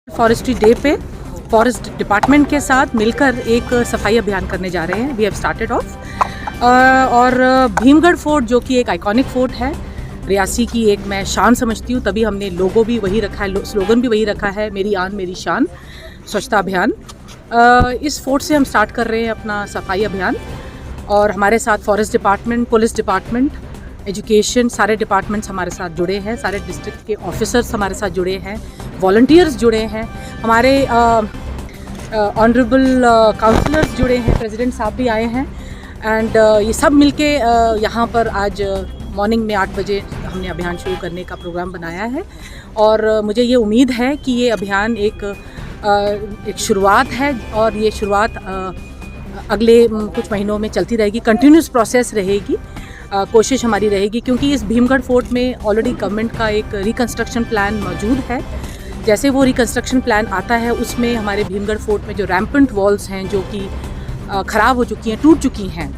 Forestry day पे forest department के साथ मिलकर एक सफाई अभियान करने जा रहे हैं। वी हैव स्टार्टेड ऑफ और भीमगढ़ फोर्ट जो कि एक आइकॉनिक फोर्ट है, रियासी की एक मैं शान समझती हूँ, तभी हमने लोगो भी वही रखा है, स्लोगन भी वही रखा है, मेरी आन मेरी शान स्वच्छता अभियान। इस फोर्ट से हम स्टार्ट कर रहे हैं अपना सफाई अभियान और हमारे साथ forest department, police department, education, सारे डिपार्टमेंट्स हमारे साथ जुड़े हैं, सारे डिस्ट्रिक्ट के ऑफिसर्स हमारे साथ जुड़े हैं, वॉलंटियर्स जुड़े हैं, हमारे ऑनरेबल काउंसलर्स जुड़े हैं, प्रेसिडेंट साहब भी आए हैं एंड ये सब मिलके यहाँ पर आज मॉर्निंग में 8 बजे हमने अभियान शुरू करने का प्रोग्राम बनाया है। और मुझे ये उम्मीद है कि ये अभियान एक शुरुआत है और ये शुरुआत अगले कुछ महीनों में चलती रहेगी, कंटिन्यूस प्रोसेस रहेगी। कोशिश हमारी रहेगी क्योंकि इस भीमगढ़ फोर्ट में ऑलरेडी गवर्नमेंट का एक रिकंस्ट्रक्शन प्लान मौजूद है। जैसे वो रिकंस्ट्रक्शन प्लान आता है उसमें हमारे भीमगढ़ फोर्ट में जो रैम्पेंट वॉल्स हैं जो कि ख़राब हो चुकी हैं, टूट चुकी हैं,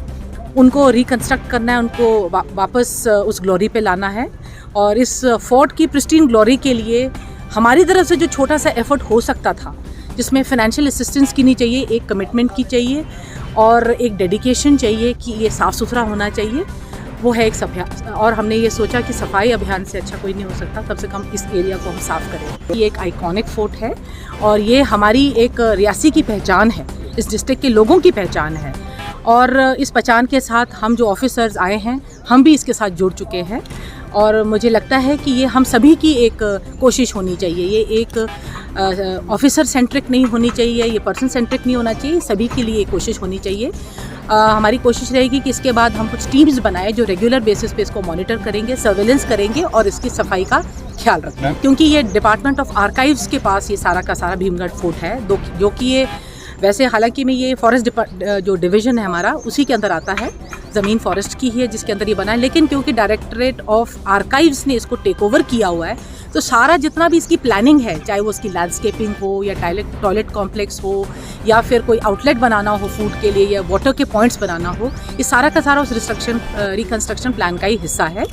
उनको रिकंस्ट्रक्ट करना है, उनको वापस उस ग्लोरी पे लाना है। और इस फोर्ट की प्रिस्टीन ग्लोरी के लिए हमारी तरफ से जो छोटा सा एफर्ट हो सकता था, जिसमें फ़ाइनेंशियल असिस्टेंस की नहीं चाहिए, एक कमिटमेंट की चाहिए और एक डेडिकेशन चाहिए कि ये साफ़ सुथरा होना चाहिए, वो है एक अभियान। और हमने ये सोचा कि सफाई अभियान से अच्छा कोई नहीं हो सकता, कम से कम इस एरिया को हम साफ़ करें। ये एक आइकॉनिक फोर्ट है और ये हमारी एक रियासी की पहचान है, इस डिस्ट्रिक्ट के लोगों की पहचान है। और इस पहचान के साथ हम जो ऑफिसर्स आए हैं, हम भी इसके साथ जुड़ चुके हैं और मुझे लगता है कि ये हम सभी की एक कोशिश होनी चाहिए। ये एक ऑफिसर सेंट्रिक नहीं होनी चाहिए, ये पर्सन सेंट्रिक नहीं होना चाहिए, सभी के लिए कोशिश होनी चाहिए। हमारी कोशिश रहेगी कि इसके बाद हम कुछ टीम्स बनाएं जो रेगुलर बेसिस पे इसको मॉनिटर करेंगे, सर्वेलेंस करेंगे और इसकी सफाई का ख्याल रखेंगे। क्योंकि ये डिपार्टमेंट ऑफ आर्काइव्स के पास ये सारा का सारा भीमगढ़ फोर्ट है, जो कि ये वैसे हालांकि में ये फॉरेस्ट जो डिवीज़न है हमारा उसी के अंदर आता है, ज़मीन फॉरेस्ट की ही है जिसके अंदर ये बना है, लेकिन क्योंकि डायरेक्टरेट ऑफ आर्काइव्स ने इसको टेक ओवर किया हुआ है तो सारा जितना भी इसकी प्लानिंग है, चाहे वो उसकी लैंडस्केपिंग हो या टॉयलेट कॉम्प्लेक्स हो या फिर कोई आउटलेट बनाना हो फूड के लिए या वाटर के पॉइंट्स बनाना हो, ये सारा का सारा उस रिकंस्ट्रक्शन प्लान का ही हिस्सा है।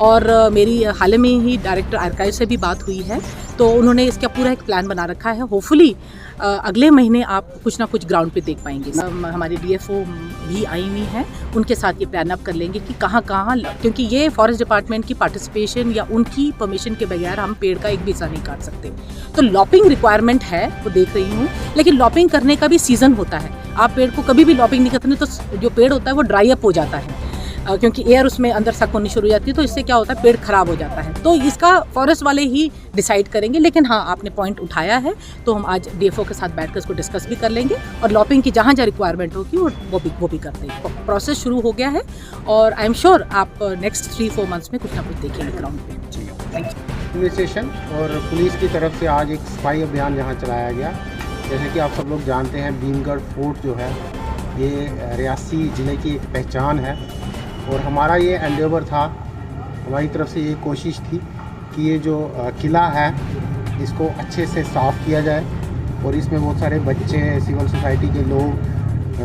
और मेरी हाल में ही डायरेक्टर आर्काइव से भी बात हुई है तो उन्होंने इसका पूरा एक प्लान बना रखा है। होपफुली अगले महीने आप कुछ ना कुछ ग्राउंड पे देख पाएंगे। हमारी DFO भी आई हुई हैं, उनके साथ ये प्लान अप कर लेंगे कि कहाँ, क्योंकि ये फॉरेस्ट डिपार्टमेंट की पार्टिसिपेशन या उनकी परमिशन के बगैर हम पेड़ का एक भी हिस्सा नहीं काट सकते। तो लॉपिंग रिक्वायरमेंट है, वो देख रही हूँ, लेकिन लॉपिंग करने का भी सीज़न होता है। आप पेड़ को कभी भी लॉपिंग नहीं करते तो जो पेड़ होता है वो ड्राई अप हो जाता है क्योंकि एयर उसमें अंदर सक होनी शुरू हो जाती है, तो इससे क्या होता है, पेड़ खराब हो जाता है। तो इसका फॉरेस्ट वाले ही डिसाइड करेंगे। लेकिन हाँ, आपने पॉइंट उठाया है तो हम आज DFO के साथ बैठकर इसको डिस्कस भी कर लेंगे और लॉपिंग की जहाँ जहाँ रिक्वायरमेंट होगी वो भी करते हैं। प्रोसेस शुरू हो गया है और आई एम श्योर आप नेक्स्ट 3-4 मंथ्स में कुछ ना कुछ देखेंगे ग्राउंड पे। Thank you. एडमिनिस्ट्रेशन और पुलिस की तरफ से आज एक सफाई अभियान यहाँ चलाया गया। जैसे कि आप सब लोग जानते हैं, भीमगढ़ फोर्ट जो है ये रियासी ज़िले की एक पहचान है और हमारा ये एंडेवर था, हमारी तरफ से ये कोशिश थी कि ये जो किला है इसको अच्छे से साफ़ किया जाए और इसमें बहुत सारे बच्चे, सिविल सोसाइटी के लोग,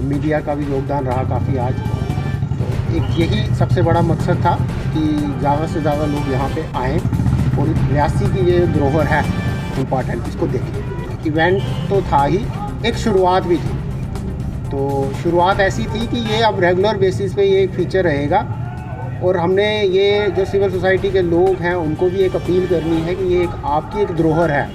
मीडिया का भी योगदान रहा काफ़ी आज। तो एक यही सबसे बड़ा मकसद था कि ज़्यादा से ज़्यादा लोग यहाँ पे आएँ और रियासी की ये धरोहर है इम्पॉर्टेंट, इसको देखें। इवेंट तो था ही, एक शुरुआत भी थी। तो शुरुआत ऐसी थी कि ये अब रेगुलर बेसिस पे ये एक फीचर रहेगा और हमने ये जो सिविल सोसाइटी के लोग हैं उनको भी एक अपील करनी है कि ये एक आपकी एक धरोहर है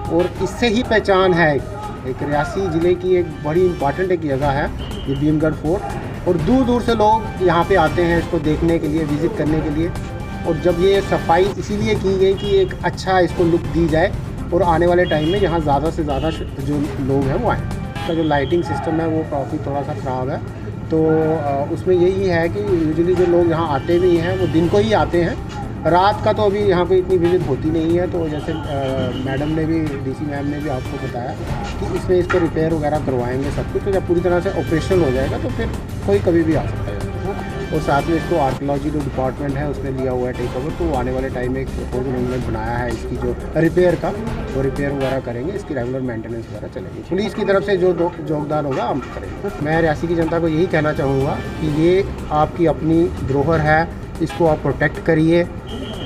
और इससे ही पहचान है। एक रियासी ज़िले की एक बड़ी इम्पॉर्टेंट एक जगह है ये भीमगढ़ फोर्ट और दूर दूर से लोग यहाँ पे आते हैं इसको देखने के लिए, विज़िट करने के लिए। और जब ये सफाई इसीलिए की गई कि एक अच्छा इसको लुक दी जाए और आने वाले टाइम में यहाँ ज़्यादा से ज़्यादा जो लोग हैं वो आएँ। का जो लाइटिंग सिस्टम है वो काफ़ी थोड़ा सा ख़राब है, तो उसमें यही है कि यूजुअली जो लोग यहाँ आते भी हैं वो दिन को ही आते हैं, रात का तो अभी यहाँ पे इतनी विजिट होती नहीं है। तो जैसे मैडम ने भी, DC मैम ने भी आपको बताया कि इसमें इसको रिपेयर वगैरह करवाएंगे सब कुछ, तो जब पूरी तरह से ऑपरेशनल हो जाएगा तो फिर कोई कभी भी आ सकता है। और साथ में इसको आर्कियोलॉजी जो डिपार्टमेंट है उसने लिया हुआ है टेक ओवर, तो आने वाले टाइम में एक प्रपोज अमेंडमेंट बनाया है इसकी जो रिपेयर का, वो रिपेयर वगैरह करेंगे, इसकी रेगुलर मेंटेनेंस वगैरह चलेगी। पुलिस की तरफ से जो योगदान होगा हम करेंगे। मैं रियासी की जनता को यही कहना चाहूँगा कि ये आपकी अपनी धरोहर है, इसको आप प्रोटेक्ट करिए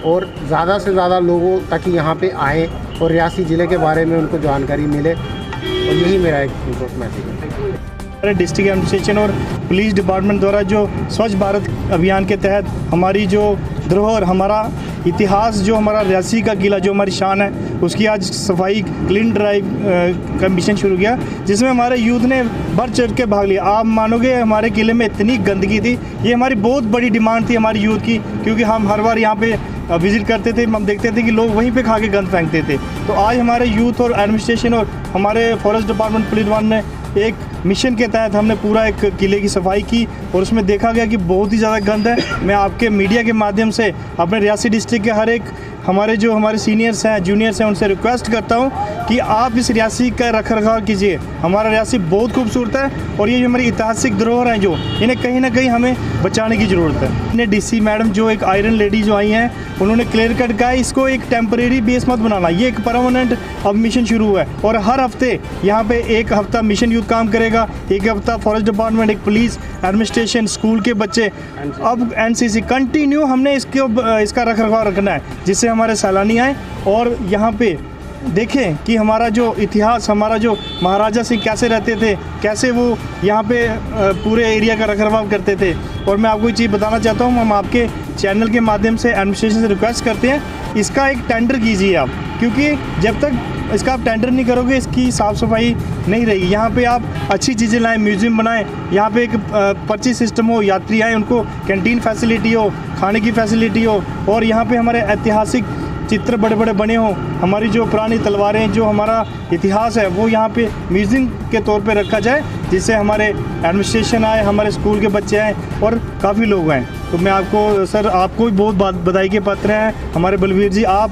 और ज़्यादा से ज़्यादा लोगों तक यहाँ पे आएँ और रियासी ज़िले के बारे में उनको जानकारी मिले, और यही मेरा एक उनको मैसेज है। डिस्ट्रिक्ट एडमिनिस्ट्रेशन और पुलिस डिपार्टमेंट द्वारा जो स्वच्छ भारत अभियान के तहत हमारी जो धरोहर, हमारा इतिहास, जो हमारा रियासी का किला, जो हमारी शान है, उसकी आज सफाई क्लीन ड्राइव का मिशन शुरू किया, जिसमें हमारे यूथ ने बढ़ चढ़ के भाग लिया। आप मानोगे हमारे किले में इतनी गंदगी थी, ये हमारी बहुत बड़ी डिमांड थी हमारी यूथ की, क्योंकि हम हर बार यहाँ पे विज़िट करते थे, हम देखते थे कि लोग वहीं पे खा के गंद फेंकते थे। तो आज हमारे यूथ और एडमिनिस्ट्रेशन और हमारे फॉरेस्ट डिपार्टमेंट पुलिस डिपार्टमेंट ने एक मिशन के तहत हमने पूरा एक किले की सफाई की, और उसमें देखा गया कि बहुत ही ज़्यादा गंद है। मैं आपके मीडिया के माध्यम से अपने रियासी डिस्ट्रिक्ट के हर एक हमारे सीनियर्स हैं, जूनियर्स हैं, उनसे रिक्वेस्ट करता हूं कि आप इस रियासी का रखरखाव कीजिए। हमारा रियासी बहुत खूबसूरत है, और ये जो हमारी ऐतिहासिक धरोहर हैं, जो इन्हें कहीं ना कहीं हमें बचाने की ज़रूरत है। अपने डीसी मैडम, जो एक आयरन लेडी जो आई हैं, उन्होंने क्लियर कट कहा है इसको एक टेम्परेरी बेस मत बनाना, ये एक परमानेंट अब मिशन शुरू हुआ है। और हर हफ्ते यहाँ पे एक हफ्ता मिशन यूथ काम करेगा, एक हफ्ता फॉरेस्ट डिपार्टमेंट, एक पुलिस, एडमिनिस्ट्रेशन, स्कूल के बच्चे, अब एनसीसी कंटिन्यू हमने इसका रखरखाव रखना है, जिससे हमारे सैलानी आए और यहाँ पे देखें कि हमारा जो इतिहास, हमारा जो महाराजा सिंह कैसे रहते थे, कैसे वो यहाँ पे पूरे एरिया का रखरखाव करते थे। और मैं आपको एक चीज़ बताना चाहता हूँ, हम आपके चैनल के माध्यम से एडमिनिस्ट्रेशन से रिक्वेस्ट करते हैं, इसका एक टेंडर कीजिए आप, क्योंकि जब तक इसका आप टेंडर नहीं करोगे, इसकी साफ़ सफाई नहीं रहेगी। यहाँ पे आप अच्छी चीज़ें लाएं, म्यूज़ियम बनाएं, यहाँ पे एक पर्ची सिस्टम हो, यात्री आए उनको कैंटीन फैसिलिटी हो, खाने की फैसिलिटी हो, और यहाँ पे हमारे ऐतिहासिक चित्र बड़े बड़े बने हों, हमारी जो पुरानी तलवारें, जो हमारा इतिहास है, वो यहाँ पे म्यूज़ियम के तौर पे रखा जाए, जिससे हमारे एडमिनिस्ट्रेशन आए, हमारे स्कूल के बच्चे आए और काफ़ी लोग आएँ। तो मैं आपको सर, आपको भी बहुत बधाई के पात्र हैं हमारे बलवीर जी। आप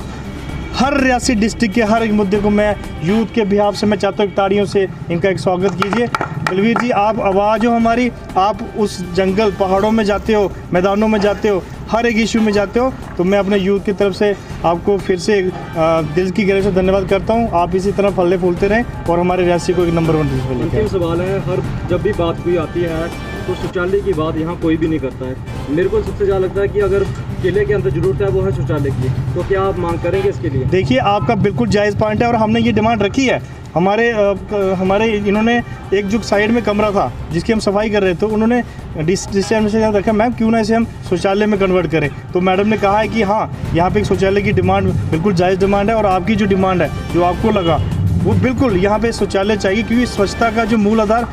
हर रियासी डिस्ट्रिक्ट के हर एक मुद्दे को मैं यूथ के बिहाफ से मैं चाहता हूँ ताड़ियों से इनका एक स्वागत कीजिए। बलवीर जी, आप आवाज़ हो हमारी, आप उस जंगल पहाड़ों में जाते हो, मैदानों में जाते हो, हर एक इशू में जाते हो, तो मैं अपने यूथ की तरफ से आपको फिर से दिल की गहराई से धन्यवाद करता हूँ। आप इसी तरह फलते फूलते रहें और हमारे रियासी को एक नंबर 1 डिस्ट्रिक्ट लेके। अंतिम सवाल है, जब भी बात कोई आती है तो शौचालय की बात यहाँ कोई भी नहीं करता है। मेरे को सबसे ज़्यादा लगता है कि अगर किले के अंदर ज़रूरत है वो है शौचालय की, तो क्या आप मांग करेंगे इसके लिए? देखिए, आपका बिल्कुल जायज़ पॉइंट है, और हमने ये डिमांड रखी है। हमारे इन्होंने एक जो साइड में कमरा था जिसकी हम सफाई कर रहे थे, उन्होंने डिस्ट्रिक्ट एडमिनिस्ट्रेशन रखा, मैम क्यों ना इसे हम शौचालय में कन्वर्ट करें। तो मैडम ने कहा है कि हाँ, यहाँ पे एक शौचालय की डिमांड बिल्कुल जायज़ डिमांड है, और आपकी जो डिमांड है, जो आपको लगा, वो बिल्कुल यहाँ पे शौचालय चाहिए, क्योंकि स्वच्छता का जो मूल आधार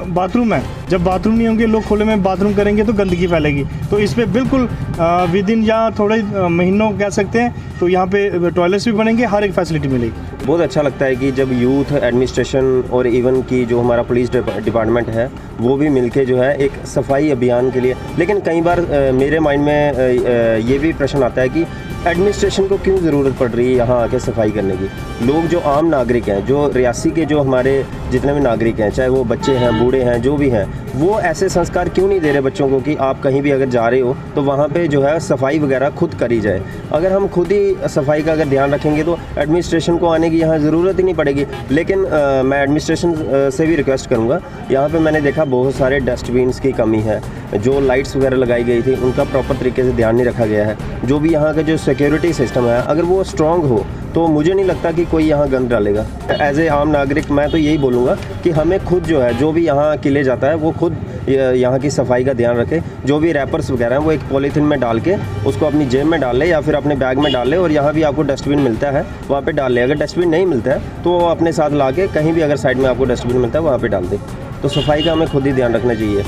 बाथरूम है। जब बाथरूम नहीं होंगे, लोग खुले में बाथरूम करेंगे तो गंदगी फैलेगी। तो इस पर बिल्कुल विद इन या थोड़े महीनों कह सकते हैं, तो यहाँ पे टॉयलेट्स भी बनेंगे, हर एक फैसिलिटी मिलेगी। बहुत अच्छा लगता है कि जब यूथ, एडमिनिस्ट्रेशन और इवन की जो हमारा पुलिस डिपार्टमेंट है, वो भी मिलके जो है एक सफाई अभियान के लिए। लेकिन कई बार मेरे माइंड में ये भी प्रश्न आता है कि एडमिनिस्ट्रेशन को क्यों ज़रूरत पड़ रही है यहाँ आके सफाई करने की। लोग जो आम नागरिक हैं, जो रियासी के जो हमारे जितने भी नागरिक हैं, चाहे वो बच्चे हैं, बूढ़े हैं, जो भी हैं, वो ऐसे संस्कार क्यों नहीं दे रहे बच्चों को कि आप कहीं भी अगर जा रहे हो तो वहाँ पे जो है सफाई वगैरह खुद करी जाए। अगर हम खुद ही सफाई का अगर ध्यान रखेंगे तो एडमिनिस्ट्रेशन को आने की यहाँ ज़रूरत ही नहीं पड़ेगी। लेकिन मैं एडमिनिस्ट्रेशन से भी रिक्वेस्ट करूँगा, यहाँ पे मैंने देखा बहुत सारे डस्टबिन्स की कमी है, जो लाइट्स वगैरह लगाई गई थी उनका प्रॉपर तरीके से ध्यान नहीं रखा गया है। जो भी यहाँ का जो सिक्योरिटी सिस्टम है, अगर वो स्ट्रॉन्ग हो तो मुझे नहीं लगता कि कोई यहाँ गंद डालेगा। एज ए आम नागरिक मैं तो यही बोलूँगा कि हमें खुद जो है, जो भी यहाँ किले जाता है, वो खुद यहाँ की सफाई का ध्यान रखे। जो भी रैपर्स वगैरह हैं वो एक पॉलीथीन में डाल के उसको अपनी जेब में डाल ले या फिर अपने बैग में डाल ले, और यहाँ भी आपको डस्टबिन मिलता है वहाँ पे डाल ले। अगर डस्टबिन नहीं मिलता है तो अपने साथ ला के कहीं भी अगर साइड में आपको डस्टबिन मिलता है वहाँ पे डाल दे। तो सफाई का हमें खुद ही ध्यान रखना चाहिए।